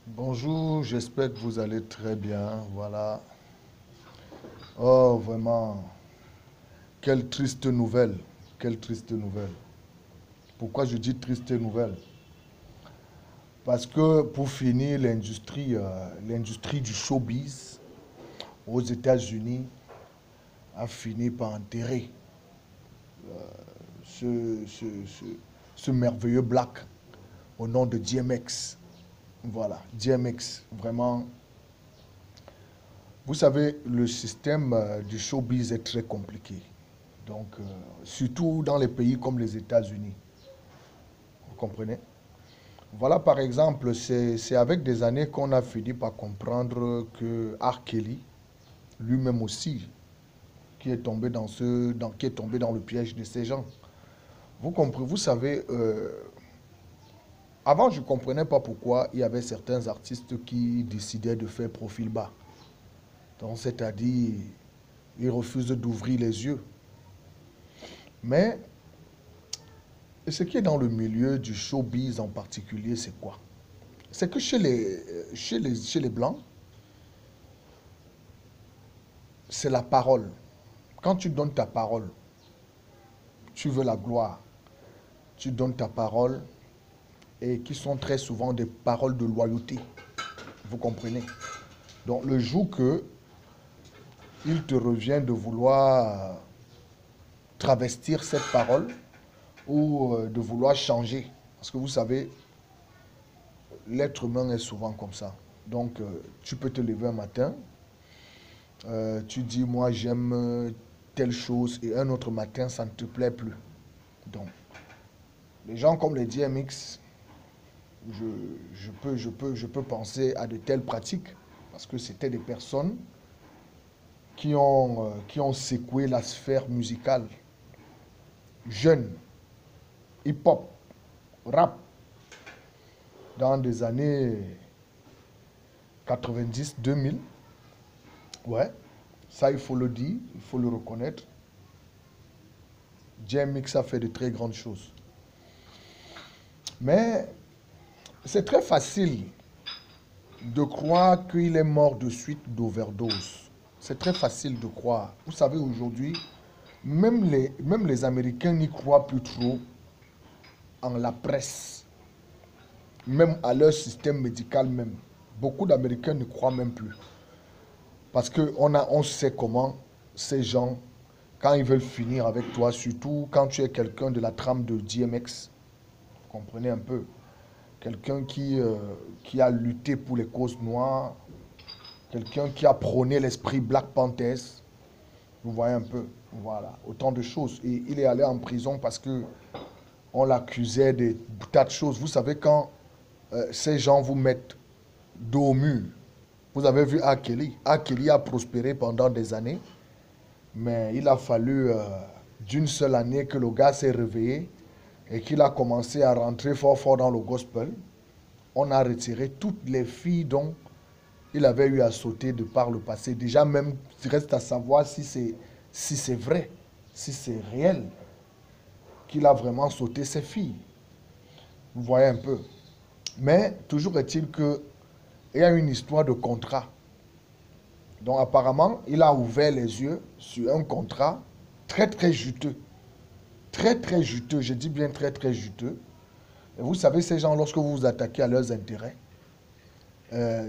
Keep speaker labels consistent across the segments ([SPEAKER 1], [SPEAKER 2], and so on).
[SPEAKER 1] Bonjour, j'espère que vous allez très bien. Voilà. Oh, vraiment, quelle triste nouvelle. Quelle triste nouvelle. Pourquoi je dis triste nouvelle? Parce que pour finir, l'industrie du showbiz aux États-Unis a fini par enterrer ce, ce, ce, ce merveilleux black au nom de DMX. Voilà, DMX, vraiment. Vous savez, le système du showbiz est très compliqué. Donc, surtout dans les pays comme les États-Unis. Vous comprenez? Voilà, par exemple, c'est avec des années qu'on a fini par comprendre que R. Kelly, lui-même aussi, qui est tombé dans le piège de ces gens. Vous comprenez, vous savez, avant, je ne comprenais pas pourquoi il y avait certains artistes qui décidaient de faire profil bas. Donc, c'est-à-dire, ils refusent d'ouvrir les yeux. Mais ce qui est dans le milieu du showbiz en particulier, c'est quoi? C'est que chez les Blancs, c'est la parole. Quand tu donnes ta parole, tu veux la gloire. Tu donnes ta parole et qui sont très souvent des paroles de loyauté. Vous comprenez? Donc le jour que il te revient de vouloir travestir cette parole ou de vouloir changer, parce que vous savez, l'être humain est souvent comme ça. Donc tu peux te lever un matin, tu dis moi j'aime telle chose et un autre matin ça ne te plaît plus. Donc les gens comme les DMX, je, je peux penser à de telles pratiques parce que c'était des personnes qui ont secoué la sphère musicale. Jeunes, hip-hop, rap, dans des années 90-2000. Ouais, ça il faut le dire, il faut le reconnaître. DMX a fait de très grandes choses. Mais c'est très facile de croire qu'il est mort de suite d'overdose. C'est très facile de croire. Vous savez, aujourd'hui, même les Américains n'y croient plus trop en la presse, même à leur système médical même. Beaucoup d'Américains ne croient même plus. Parce on sait comment ces gens, quand ils veulent finir avec toi, surtout quand tu es quelqu'un de la trame de DMX, vous comprenez un peu, quelqu'un qui a lutté pour les causes noires, quelqu'un qui a prôné l'esprit Black Panthers. Vous voyez un peu, voilà, autant de choses. Et il est allé en prison parce que on l'accusait de tas de choses. Vous savez, quand ces gens vous mettent dos au mur, vous avez vu R. Kelly. R. Kelly a prospéré pendant des années, mais il a fallu d'une seule année que le gars s'est réveillé et qu'il a commencé à rentrer fort fort dans le gospel. On a retiré toutes les filles dont il avait eu à sauter de par le passé. Déjà même, il reste à savoir si c'est vrai, si c'est réel qu'il a vraiment sauté ses filles. Vous voyez un peu. Mais toujours est-il qu'il y a une histoire de contrat. Donc apparemment, il a ouvert les yeux sur un contrat très très juteux. Très très juteux, je dis bien très très juteux. Et vous savez, ces gens, lorsque vous vous attaquez à leurs intérêts,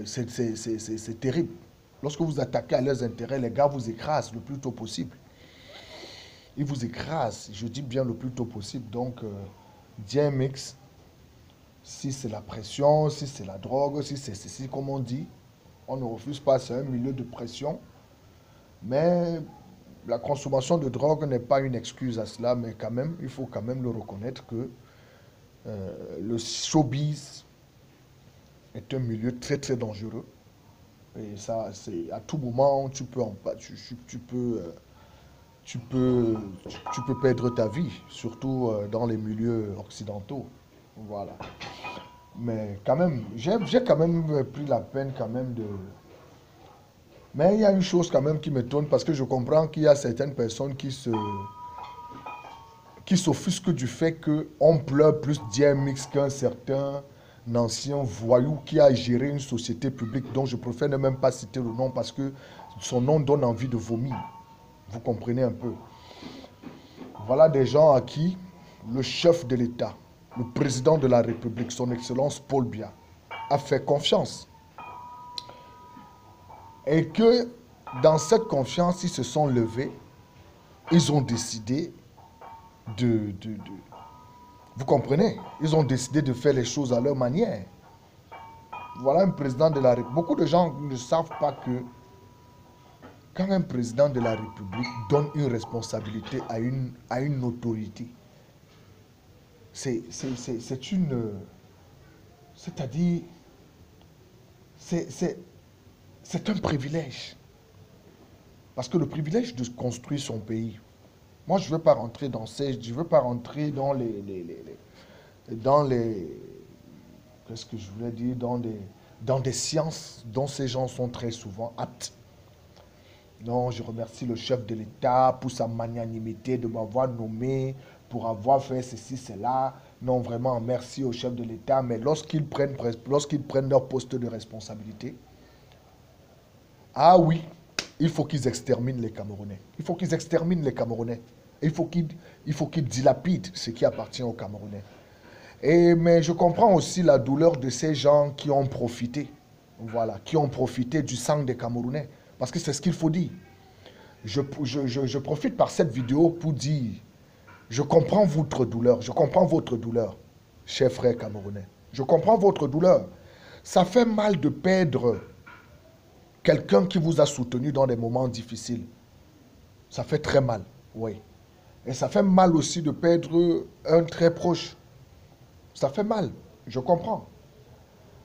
[SPEAKER 1] c'est terrible. Lorsque vous attaquez à leurs intérêts, les gars vous écrasent le plus tôt possible. Ils vous écrasent, je dis bien le plus tôt possible. Donc, DMX, si c'est la pression, si c'est la drogue, si c'est ceci, comme on dit, on ne refuse pas, c'est un milieu de pression. Mais la consommation de drogue n'est pas une excuse à cela, mais quand même, il faut quand même le reconnaître que le showbiz est un milieu très très dangereux. Et ça, c'est à tout moment, tu peux perdre ta vie, surtout dans les milieux occidentaux. Voilà. Mais quand même, j'ai quand même pris la peine quand même de... Mais il y a une chose quand même qui m'étonne parce que je comprends qu'il y a certaines personnes qui s'offusquent du fait qu'on pleure plus DMX qu'un certain ancien voyou qui a géré une société publique dont je préfère ne même pas citer le nom parce que son nom donne envie de vomir. Vous comprenez un peu. Voilà des gens à qui le chef de l'État, le président de la République, son Excellence Paul Biya, a fait confiance. Et que dans cette confiance, ils se sont levés, ils ont décidé vous comprenez? Ils ont décidé de faire les choses à leur manière. Voilà un président de la République. Beaucoup de gens ne savent pas que quand un président de la République donne une responsabilité à une autorité, c'est une... C'est-à-dire, c'est un privilège. Parce que le privilège de construire son pays, moi je ne veux pas rentrer dans je veux pas rentrer dans qu'est-ce que je voulais dire, dans des sciences dont ces gens sont très souvent aptes. Non, je remercie le chef de l'État pour sa magnanimité de m'avoir nommé, pour avoir fait ceci, cela. Non, vraiment, merci au chef de l'État. Mais lorsqu'ils prennent leur poste de responsabilité, ah oui, il faut qu'ils exterminent les Camerounais. Il faut qu'ils exterminent les Camerounais. Il faut qu'ils dilapident ce qui appartient aux Camerounais. Mais je comprends aussi la douleur de ces gens qui ont profité. Voilà, qui ont profité du sang des Camerounais. Parce que c'est ce qu'il faut dire. Je profite par cette vidéo pour dire, je comprends votre douleur, chers frères camerounais. Je comprends votre douleur. Ça fait mal de perdre quelqu'un qui vous a soutenu dans des moments difficiles. Ça fait très mal, oui. Et ça fait mal aussi de perdre un très proche. Ça fait mal, je comprends.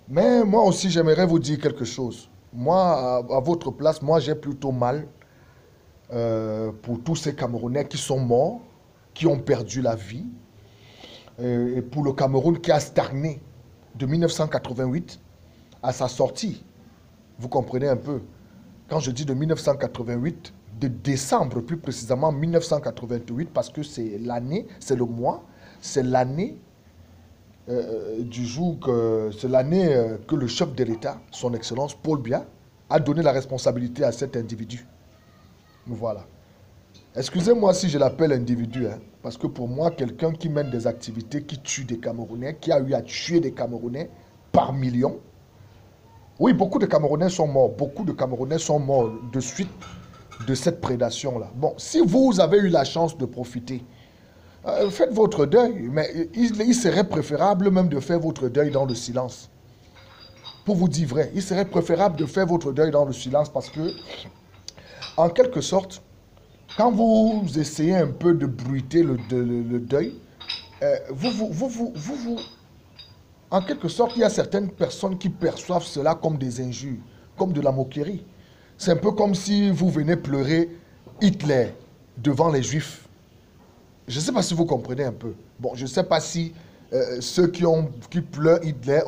[SPEAKER 1] Mais moi aussi, j'aimerais vous dire quelque chose. Moi, à votre place, moi, j'ai plutôt mal pour tous ces Camerounais qui sont morts, qui ont perdu la vie, et pour le Cameroun qui a stagné de 1988 à sa sortie. Vous comprenez un peu? Quand je dis de 1988, de décembre plus précisément 1988, parce que c'est l'année, c'est le mois, c'est l'année du jour que c'est l'année que le chef de l'État, son Excellence Paul Biya, a donné la responsabilité à cet individu. Voilà. Excusez-moi si je l'appelle individu, hein, parce que pour moi, quelqu'un qui mène des activités, qui tue des Camerounais, qui a eu à tuer des Camerounais par millions. Oui, beaucoup de Camerounais sont morts. Beaucoup de Camerounais sont morts de suite de cette prédation-là. Bon, si vous avez eu la chance de profiter, faites votre deuil, mais il serait préférable même de faire votre deuil dans le silence. Pour vous dire vrai, il serait préférable de faire votre deuil dans le silence parce que, en quelque sorte, quand vous essayez un peu de bruiter le deuil, en quelque sorte, il y a certaines personnes qui perçoivent cela comme des injures, comme de la moquerie. C'est un peu comme si vous venez pleurer Hitler devant les Juifs. Je ne sais pas si vous comprenez un peu. Bon, je ne sais pas si ceux qui pleurent Hitler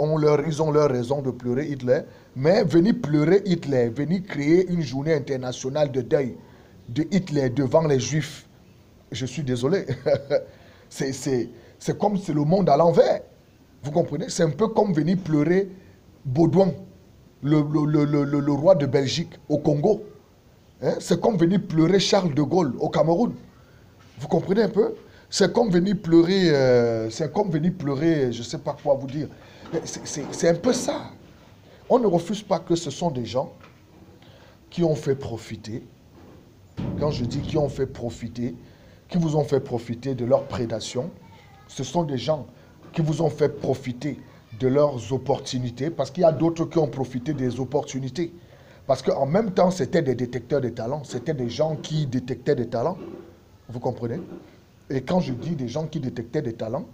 [SPEAKER 1] ils ont leur raison de pleurer Hitler, mais venir pleurer Hitler, venir créer une journée internationale de deuil de Hitler devant les Juifs, je suis désolé. C'est comme c'est le monde à l'envers. Vous comprenez? C'est un peu comme venir pleurer Baudouin, le roi de Belgique, au Congo. Hein? C'est comme venir pleurer Charles de Gaulle au Cameroun. Vous comprenez un peu? C'est comme venir pleurer, je ne sais pas quoi vous dire. C'est un peu ça. On ne refuse pas que ce sont des gens qui ont fait profiter. Quand je dis qui ont fait profiter, qui vous ont fait profiter de leur prédation, ce sont des gens qui vous ont fait profiter de leurs opportunités, parce qu'il y a d'autres qui ont profité des opportunités. Parce qu'en même temps, c'était des détecteurs de talents, c'était des gens qui détectaient des talents. Vous comprenez? Et quand je dis des gens qui détectaient des talents,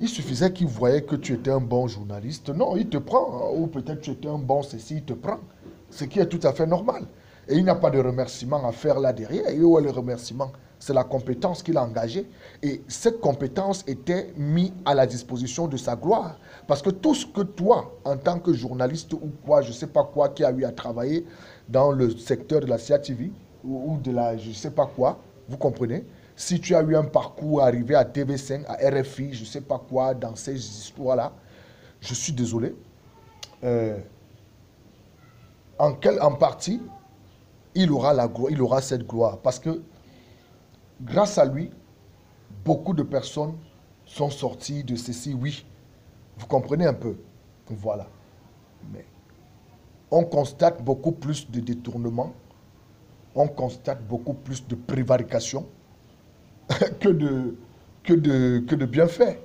[SPEAKER 1] il suffisait qu'ils voyaient que tu étais un bon journaliste. Non, il te prend. Ou peut-être tu étais un bon ceci, il te prend. Ce qui est tout à fait normal. Et il n'y a pas de remerciement à faire là derrière. Et où est le remerciement? C'est la compétence qu'il a engagée. Et cette compétence était mise à la disposition de sa gloire. Parce que tout ce que toi, en tant que journaliste ou quoi, je ne sais pas quoi, qui a eu à travailler dans le secteur de la CATV ou de la je ne sais pas quoi, vous comprenez? Si tu as eu un parcours arrivé à TV5, à RFI, je ne sais pas quoi, dans ces histoires-là, je suis désolé. Euh, en partie, il aura la gloire, il aura cette gloire. Parce que grâce à lui, beaucoup de personnes sont sorties de ceci, oui. Vous comprenez un peu? Voilà. Mais on constate beaucoup plus de détournements, on constate beaucoup plus de prévarication que de bienfaits.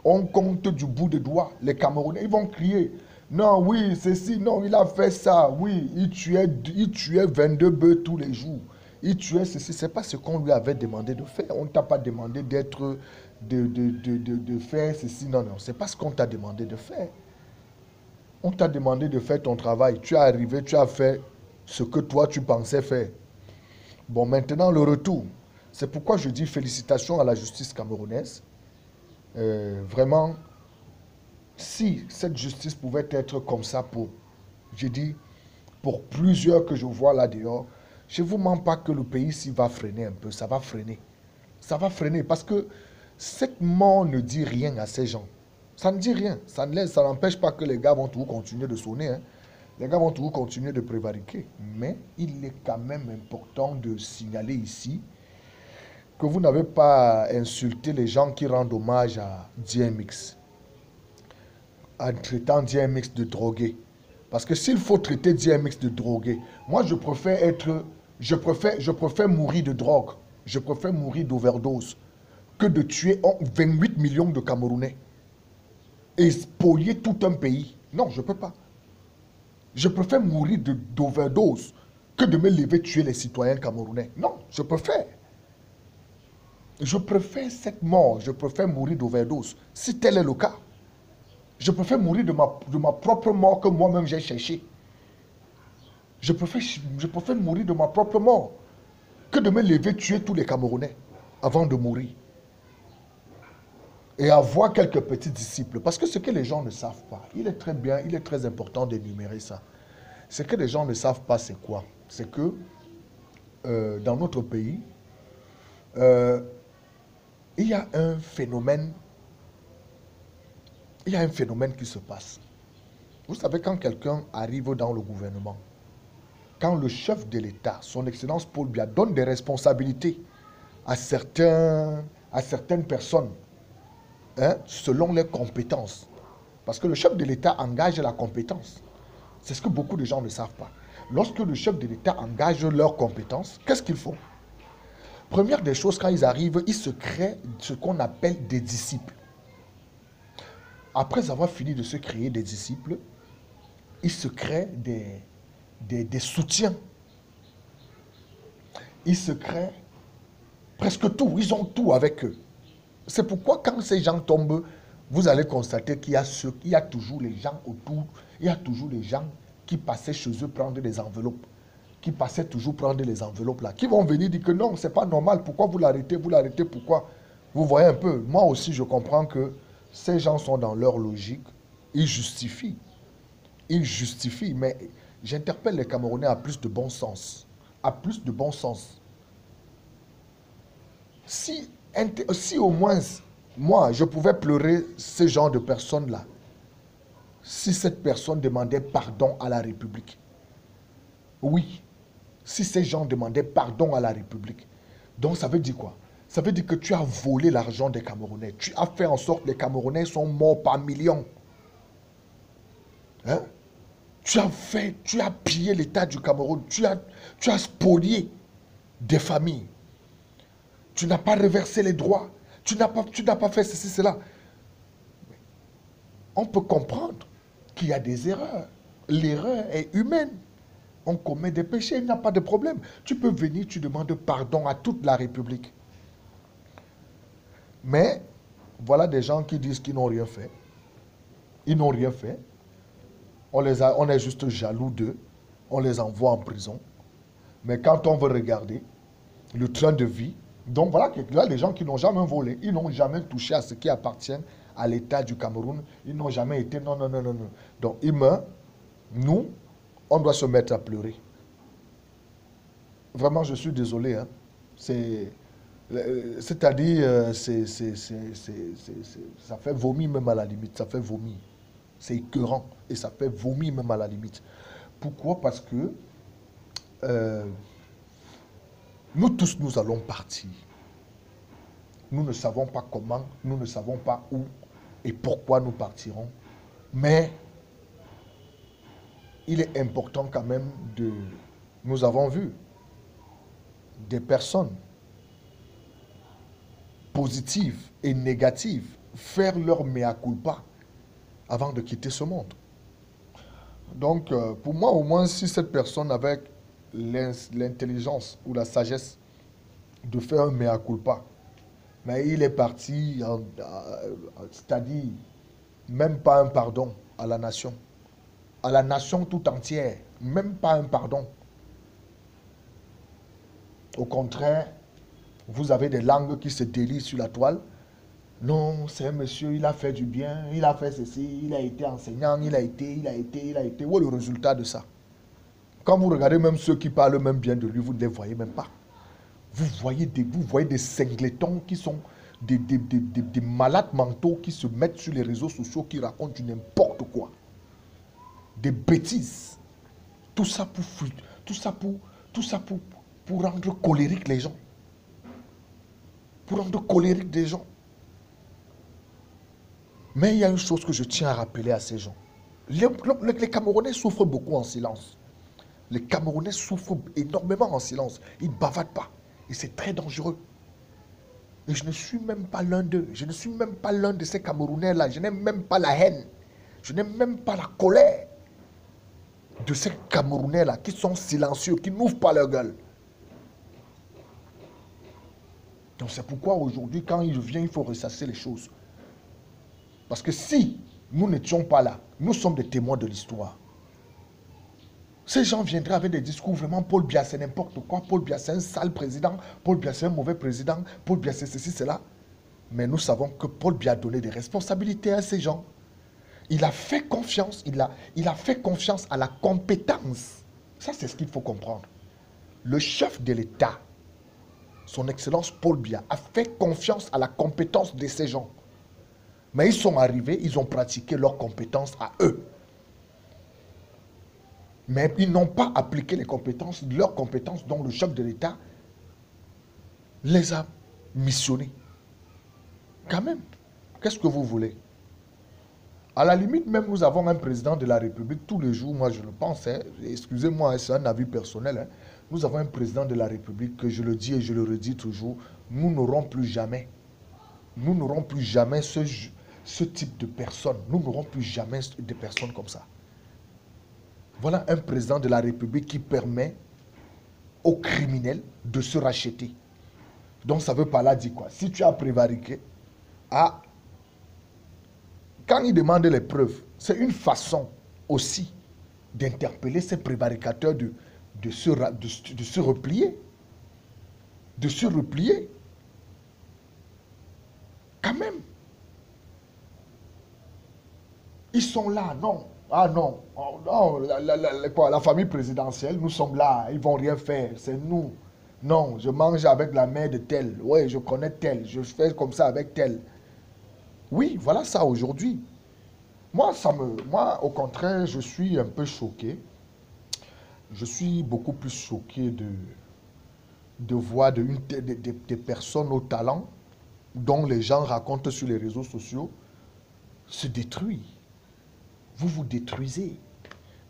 [SPEAKER 1] On compte du bout des doigts. Les Camerounais, ils vont crier. Non, oui, ceci, non, il a fait ça. Oui, il tuait 22 bœufs tous les jours. Il tuait ceci. Ce n'est pas ce qu'on lui avait demandé de faire. On ne t'a pas demandé d'être, de faire ceci. Non, non, ce n'est pas ce qu'on t'a demandé de faire. On t'a demandé de faire ton travail. Tu es arrivé, tu as fait ce que toi, tu pensais faire. Bon, maintenant, le retour. C'est pourquoi je dis félicitations à la justice camerounaise. Vraiment, si cette justice pouvait être comme ça pour, je dis, pour plusieurs que je vois là dehors, je ne vous mens pas que le pays s'y va freiner un peu, ça va freiner. Ça va freiner parce que cette mort ne dit rien à ces gens. Ça ne dit rien. Ça n'empêche pas que les gars vont toujours continuer de sonner. Hein. Les gars vont toujours continuer de prévariquer. Mais il est quand même important de signaler ici que vous n'avez pas insulté les gens qui rendent hommage à DMX en traitant DMX de drogué. Parce que s'il faut traiter DMX de drogué, moi je préfère mourir de drogue, je préfère mourir d'overdose que de tuer 28 millions de Camerounais et spolier tout un pays. Non, je ne peux pas. Je préfère mourir d'overdose que de me lever tuer les citoyens camerounais. Non, je préfère. Je préfère cette mort, je préfère mourir d'overdose, si tel est le cas. Je préfère mourir de ma propre mort que moi-même j'ai cherché. Je préfère mourir de ma propre mort que de me lever tuer tous les Camerounais avant de mourir. Et avoir quelques petits disciples. Parce que ce que les gens ne savent pas, il est très bien, il est très important d'énumérer ça. Ce que les gens ne savent pas, c'est quoi? C'est que dans notre pays, il y a un phénomène qui se passe. Vous savez, quand quelqu'un arrive dans le gouvernement, quand le chef de l'État, son Excellence Paul Biya, donne des responsabilités à certaines personnes, hein, selon leurs compétences, parce que le chef de l'État engage la compétence. C'est ce que beaucoup de gens ne savent pas. Lorsque le chef de l'État engage leurs compétences, qu'est-ce qu'ils font? Première des choses, quand ils arrivent, ils se créent ce qu'on appelle des disciples. Après avoir fini de se créer des disciples, ils se créent des soutiens. Ils se créent presque tout. Ils ont tout avec eux. C'est pourquoi quand ces gens tombent, vous allez constater qu'il y a toujours les gens autour. Il y a toujours les gens qui passaient chez eux prendre des enveloppes. Qui passaient toujours prendre les enveloppes là. Qui vont venir dire que non, c'est pas normal. Pourquoi vous l'arrêtez? Vous l'arrêtez pourquoi? Vous voyez un peu. Moi aussi, je comprends que ces gens sont dans leur logique. Ils justifient. Ils justifient. Mais j'interpelle les Camerounais à plus de bon sens. À plus de bon sens. Si au moins, moi, je pouvais pleurer ce genre de personnes-là, si cette personne demandait pardon à la République. Oui, si ces gens demandaient pardon à la République. Donc ça veut dire quoi? Ça veut dire que tu as volé l'argent des Camerounais. Tu as fait en sorte que les Camerounais sont morts par millions. Hein? Tu as pillé l'État du Cameroun. Tu as spolié des familles. Tu n'as pas reversé les droits. Tu n'as pas fait ceci, cela. On peut comprendre qu'il y a des erreurs. L'erreur est humaine. On commet des péchés, il n'y a pas de problème. Tu peux venir, tu demandes pardon à toute la République. Mais, voilà des gens qui disent qu'ils n'ont rien fait. Ils n'ont rien fait. On est juste jaloux d'eux. On les envoie en prison. Mais quand on veut regarder le train de vie, donc voilà, là, les gens qui n'ont jamais volé, ils n'ont jamais touché à ce qui appartient à l'État du Cameroun. Ils n'ont jamais été, non. Donc, ils meurent. Nous, on doit se mettre à pleurer. Vraiment, je suis désolé. Hein. C'est-à-dire, ça fait vomir même à la limite. Ça fait vomir. C'est écœurant et ça fait vomir même à la limite. Pourquoi? Parce que nous tous, nous allons partir. Nous ne savons pas comment, nous ne savons pas où et pourquoi nous partirons. Mais il est important quand même de... Nous avons vu des personnes positives et négatives faire leur mea culpa avant de quitter ce monde. Donc, pour moi, au moins, si cette personne avait l'intelligence ou la sagesse de faire un mea culpa, mais il est parti, c'est-à-dire même pas un pardon à la nation tout entière, même pas un pardon. Au contraire, vous avez des langues qui se délient sur la toile. Non, c'est un monsieur, il a fait du bien, il a fait ceci, il a été enseignant, il a été. Où est le résultat de ça? Quand vous regardez même ceux qui parlent même bien de lui, vous ne les voyez même pas. Vous voyez des singletons qui sont des malades mentaux qui se mettent sur les réseaux sociaux, qui racontent du n'importe quoi. Des bêtises. Tout ça pour rendre colérique les gens. Pour rendre colérique des gens. Mais il y a une chose que je tiens à rappeler à ces gens. Les Camerounais souffrent beaucoup en silence. Les Camerounais souffrent énormément en silence. Ils ne bavardent pas. Et c'est très dangereux. Et je ne suis même pas l'un d'eux. Je ne suis même pas l'un de ces Camerounais-là. Je n'aime même pas la haine. Je n'aime même pas la colère de ces Camerounais-là qui sont silencieux, qui n'ouvrent pas leur gueule. Donc c'est pourquoi aujourd'hui, quand il vient, il faut ressasser les choses. Parce que si nous n'étions pas là, nous sommes des témoins de l'histoire. Ces gens viendraient avec des discours vraiment, Paul Biya c'est n'importe quoi, Paul Biya c'est un sale président, Paul Biya c'est un mauvais président, Paul Biya c'est ceci, cela. Mais nous savons que Paul Biya a donné des responsabilités à ces gens. Il a fait confiance, il a fait confiance à la compétence. Ça, c'est ce qu'il faut comprendre. Le chef de l'État, son Excellence Paul Biya, a fait confiance à la compétence de ces gens. Mais ils sont arrivés, ils ont pratiqué leurs compétences à eux. Mais ils n'ont pas appliqué leurs compétences dont le chef de l'État les a missionnés. Quand même, qu'est-ce que vous voulez? À la limite, même nous avons un président de la République tous les jours, moi je le pense, hein, excusez-moi, c'est un avis personnel, hein, nous avons un président de la République que je le dis et je le redis toujours, nous n'aurons plus jamais ce type de personnes, nous n'aurons plus jamais de personnes comme ça. Voilà un président de la République qui permet aux criminels de se racheter. Donc ça veut pas là dire quoi? Si tu as prévariqué, quand il demande les preuves, c'est une façon aussi d'interpeller ces prévaricateurs de se replier. De se replier. Quand même. Ils sont là, non. Ah non, oh, non, la famille présidentielle, nous sommes là, ils vont rien faire, c'est nous. Non, je mange avec la mère de tel, ouais, je connais tel, je fais comme ça avec tel. Oui, voilà ça aujourd'hui. Moi, au contraire, je suis un peu choqué. Je suis beaucoup plus choqué de voir des personnes au talent dont les gens racontent sur les réseaux sociaux se détruire. Vous vous détruisez.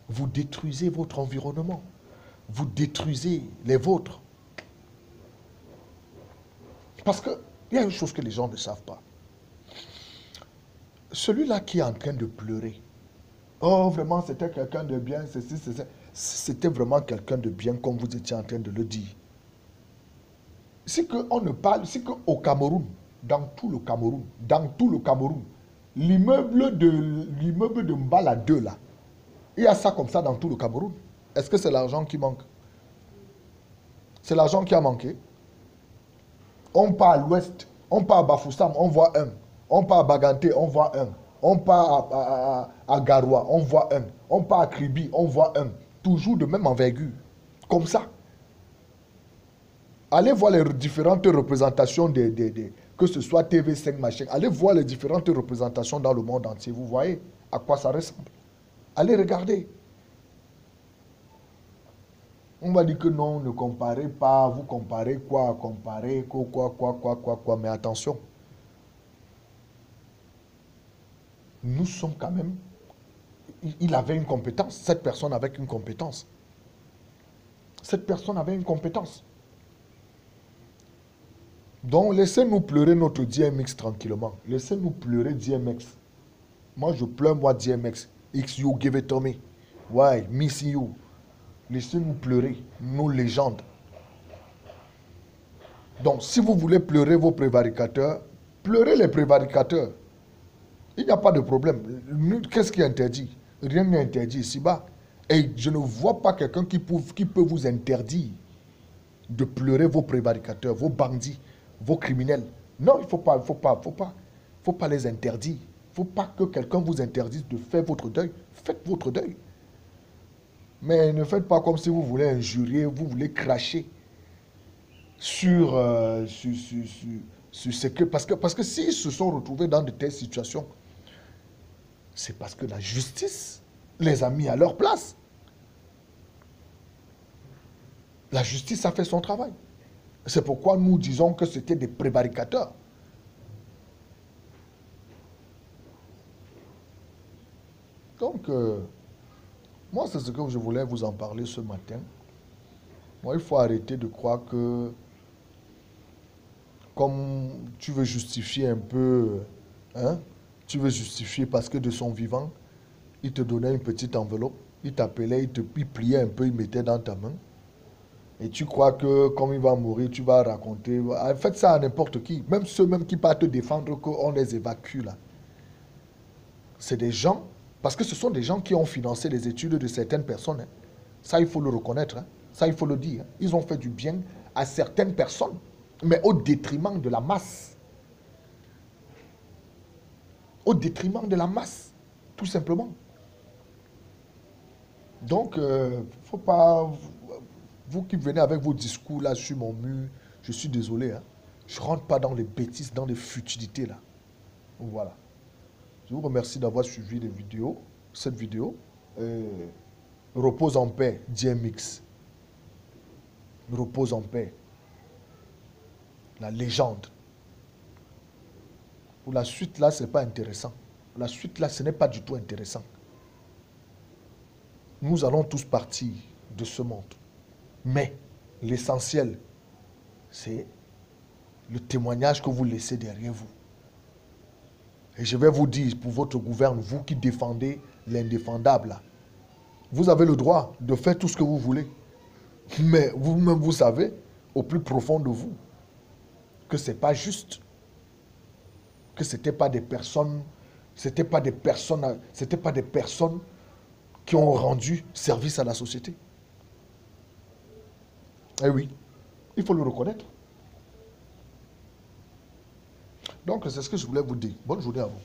[SPEAKER 1] Vous détruisez votre environnement. Vous détruisez les vôtres. Parce qu'il y a une chose que les gens ne savent pas. Celui-là qui est en train de pleurer, oh vraiment c'était quelqu'un de bien, c'était vraiment quelqu'un de bien comme vous étiez en train de le dire. C'est qu'on ne parle, c'est qu'au Cameroun, dans tout le Cameroun, l'immeuble de Mbala 2 là, il y a ça comme ça dans tout le Cameroun. Est-ce que c'est l'argent qui manque? C'est l'argent qui a manqué. On part à l'ouest, on part à Bafoussam, on voit un. On part à Baganté, on voit un. On part à Garoua, on voit un. On part à Kribi, on voit un. Toujours de même envergure. Comme ça. Allez voir les différentes représentations que ce soit TV5 machin. Allez voir les différentes représentations dans le monde entier, vous voyez. à quoi ça ressemble. Allez regarder. On va dire que non, ne comparez pas, vous comparez quoi, quoi. Mais attention, nous sommes quand même, il avait une compétence, cette personne avait une compétence. Cette personne avait une compétence. Donc, laissez-nous pleurer notre DMX tranquillement. Laissez-nous pleurer DMX. Moi, je pleure, moi, DMX. X, you give it to me. Why? Miss you. Laissez-nous pleurer, nos légendes. Donc, si vous voulez pleurer vos prévaricateurs, pleurez les prévaricateurs. Il n'y a pas de problème. Qu'est-ce qui est interdit? Rien n'est interdit ici-bas. Et je ne vois pas quelqu'un qui peut vous interdire de pleurer vos prévaricateurs, vos bandits, vos criminels. Non, il faut pas les interdire. Il ne faut pas que quelqu'un vous interdise de faire votre deuil. Faites votre deuil. Mais ne faites pas comme si vous voulez injurier, vous voulez cracher sur ce que... Parce que s'ils se sont retrouvés dans de telles situations, c'est parce que la justice les a mis à leur place. La justice a fait son travail. C'est pourquoi nous disons que c'était des prévaricateurs. Donc, moi, c'est ce que je voulais vous en parler ce matin. Moi, il faut arrêter de croire que, comme tu veux justifier un peu, hein, tu veux justifier parce que de son vivant, il te donnait une petite enveloppe, il t'appelait, il pliait un peu, il mettait dans ta main. Et tu crois que comme il va mourir, tu vas raconter. Faites ça à n'importe qui. Même ceux même qui partent te défendre, qu'on les évacue là. C'est des gens, parce que ce sont des gens qui ont financé les études de certaines personnes. Hein. Ça, il faut le reconnaître. Hein. Ça, il faut le dire. Ils ont fait du bien à certaines personnes, mais au détriment de la masse. Au détriment de la masse, tout simplement. Donc, faut pas... Vous qui venez avec vos discours là sur mon mur, je suis désolé. Hein. Je ne rentre pas dans les bêtises, dans les futilités là. Voilà. Je vous remercie d'avoir suivi cette vidéo. Repose en paix, DMX. Repose en paix. La légende. Pour la suite là, ce n'est pas intéressant. La suite là, ce n'est pas du tout intéressant. Nous allons tous partir de ce monde. Mais l'essentiel, c'est le témoignage que vous laissez derrière vous. Et je vais vous dire, pour votre gouverne, vous qui défendez l'indéfendable, vous avez le droit de faire tout ce que vous voulez. Mais vous-même, vous savez, au plus profond de vous, que ce n'est pas juste. Que ce n'était pas des personnes, c'était pas des personnes qui ont rendu service à la société. Eh oui, il faut le reconnaître. Donc, c'est ce que je voulais vous dire. Bonne journée à vous.